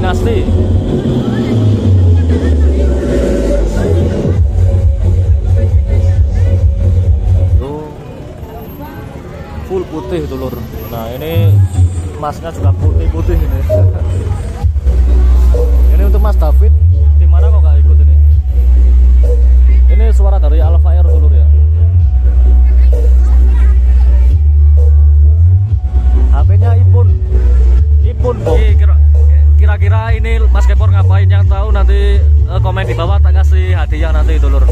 dinasti. Tuh, full putih dulur. Nah ini masnya juga putih-putih ini. Ini untuk Mas David. Di mana kok nggak ikut ini? Ini suara dari Alfa Air dulur ya. HP-nya Ipun Bok. Kira-kira ini Mas Kepor ngapain? Yang tahu nanti komen di bawah, tak kasih hadiah nanti dulur.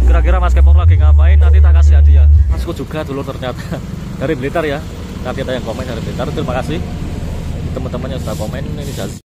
Kira-kira Mas Kepor lagi ngapain? Nanti tak kasih hadiah. Masku juga dulur ternyata dari Blitar ya. Nanti ada yang komen dari Blitar. Terima kasih teman-teman yang sudah komen. Ini jasa.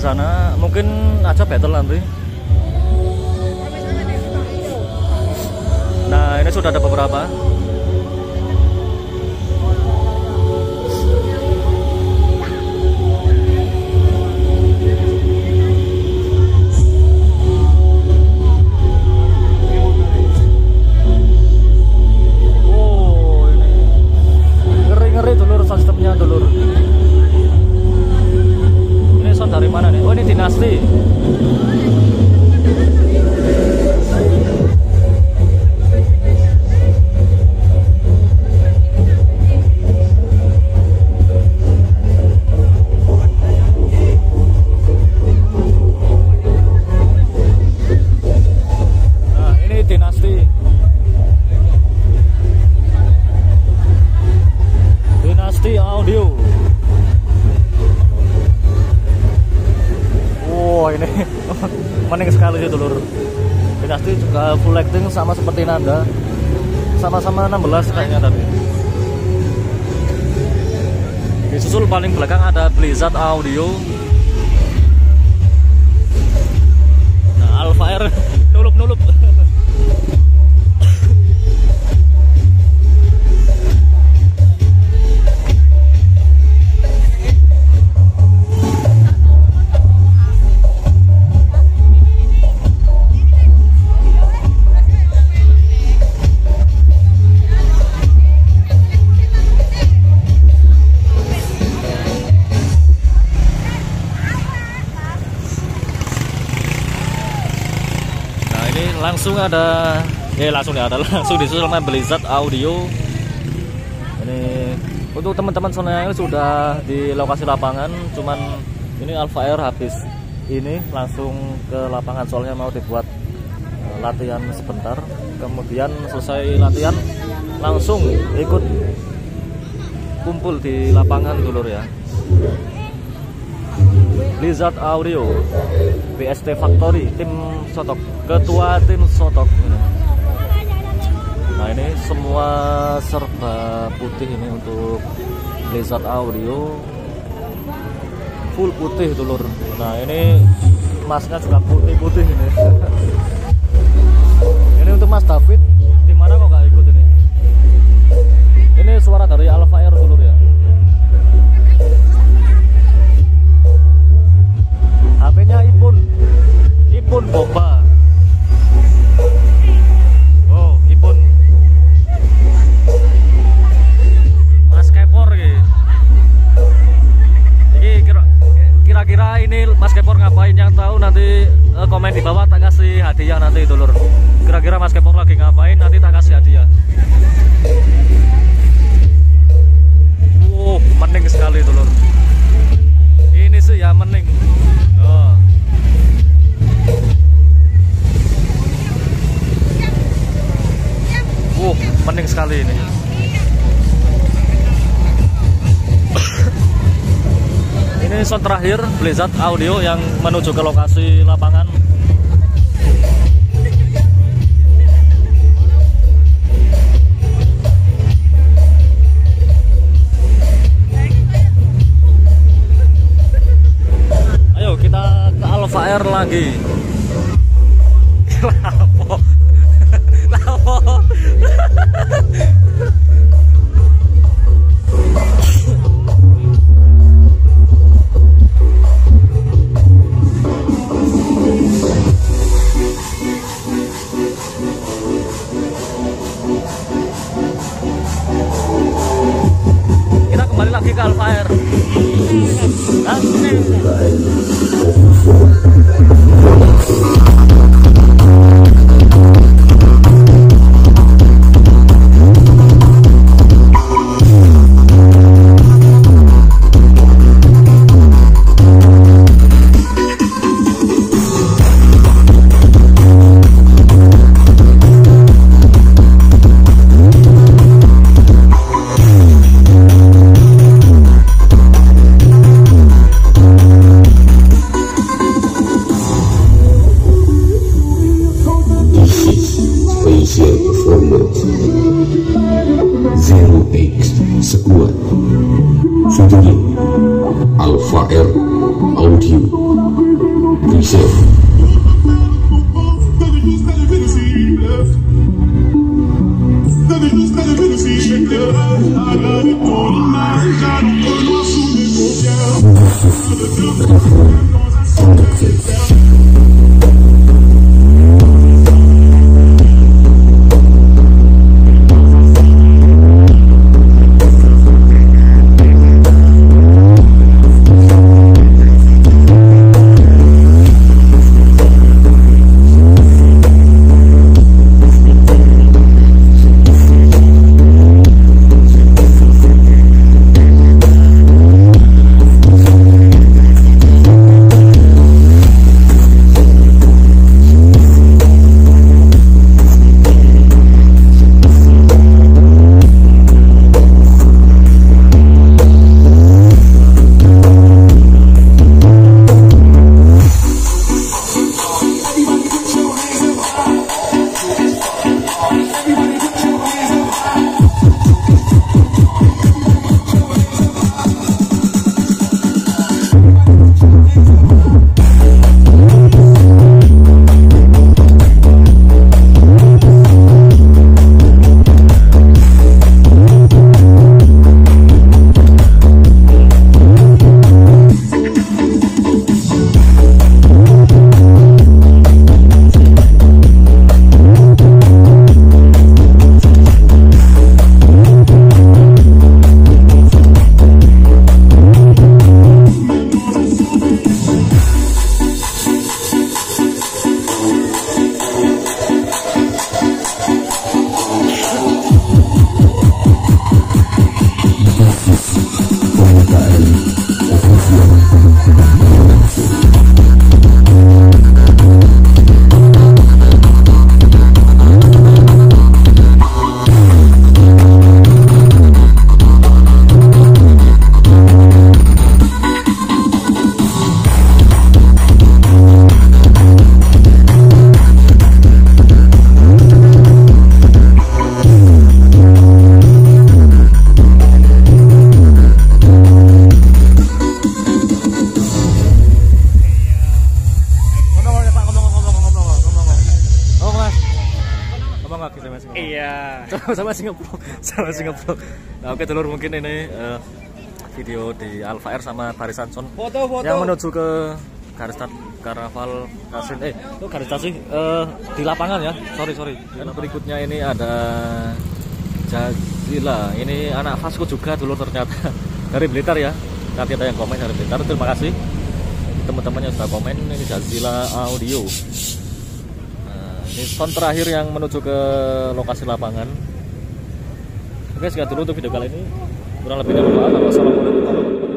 Sana mungkin aja battle nanti. Nah ini sudah ada beberapa. Oh ini ngeri-ngeri dulur sistemnya dulur. Dari mana nih? Oh ini dinasti. Nah ini dinasti. Dinasti audio. Oh ini mening sekali sih dulur. Dinasti juga full acting sama seperti Nanda. Sama-sama 16 kayaknya tadi. Disusul paling belakang ada Blizzard Audio. Nah Alfa Air nulup-nulup. Langsung ada langsung disusul sama Blizzard Audio. Ini untuk teman-teman soalnya sudah di lokasi lapangan, cuman ini Alfa Air habis ini langsung ke lapangan soalnya mau dibuat latihan sebentar, kemudian selesai latihan langsung ikut kumpul di lapangan dulur ya. Blizzard Audio, BST Factory, tim Sotok, ketua tim Sotok. Nah ini semua serba putih ini untuk Blizzard Audio, full putih dulur. Nah ini masnya juga putih-putih ini. Ini untuk Mas David, di mana kok nggak ikut ini? Ini suara dari Alfa Air dulu ya. HP-nya Ipun Bomba. Oh, Ipun. Mas Kepor gitu. Kira-kira ini Mas Kepor ngapain? Yang tahu nanti komen di bawah, tak kasih hadiah nanti dulur. Kira-kira Mas Kepor lagi ngapain, nanti tak kasih hadiah. Wow, mening sekali dulur. Ini sih ya mening. Oh. Wow, mening sekali ini. Ini sound terakhir Blizzard Audio yang menuju ke lokasi lapangan. Ayo kita ke Alfa Air lagi. Lapo. Lapo. Kita kembali lagi ke Alfa Air. Sekuat Studio Alfa Air Audio Reserve. Iya. Sama Singapura. Sama Singapura. Nah, oke dulur, mungkin ini video di Alfa Air sama Barisan Son yang menuju ke garis start Karaval Kasin itu garis start sih di lapangan ya. Sorry. Dan berikutnya ini ada Jazila. Ini anak Vasco juga dulur ternyata dari Blitar ya. Nanti ada yang komen dari Blitar. Terima kasih teman-teman yang sudah komen. Ini Jazila Audio. Ini Son terakhir yang menuju ke lokasi lapangan. Oke, sekian dulu untuk video kali ini. Kurang lebihnya mohon maaf. Wassalamualaikum warahmatullahi wabarakatuh.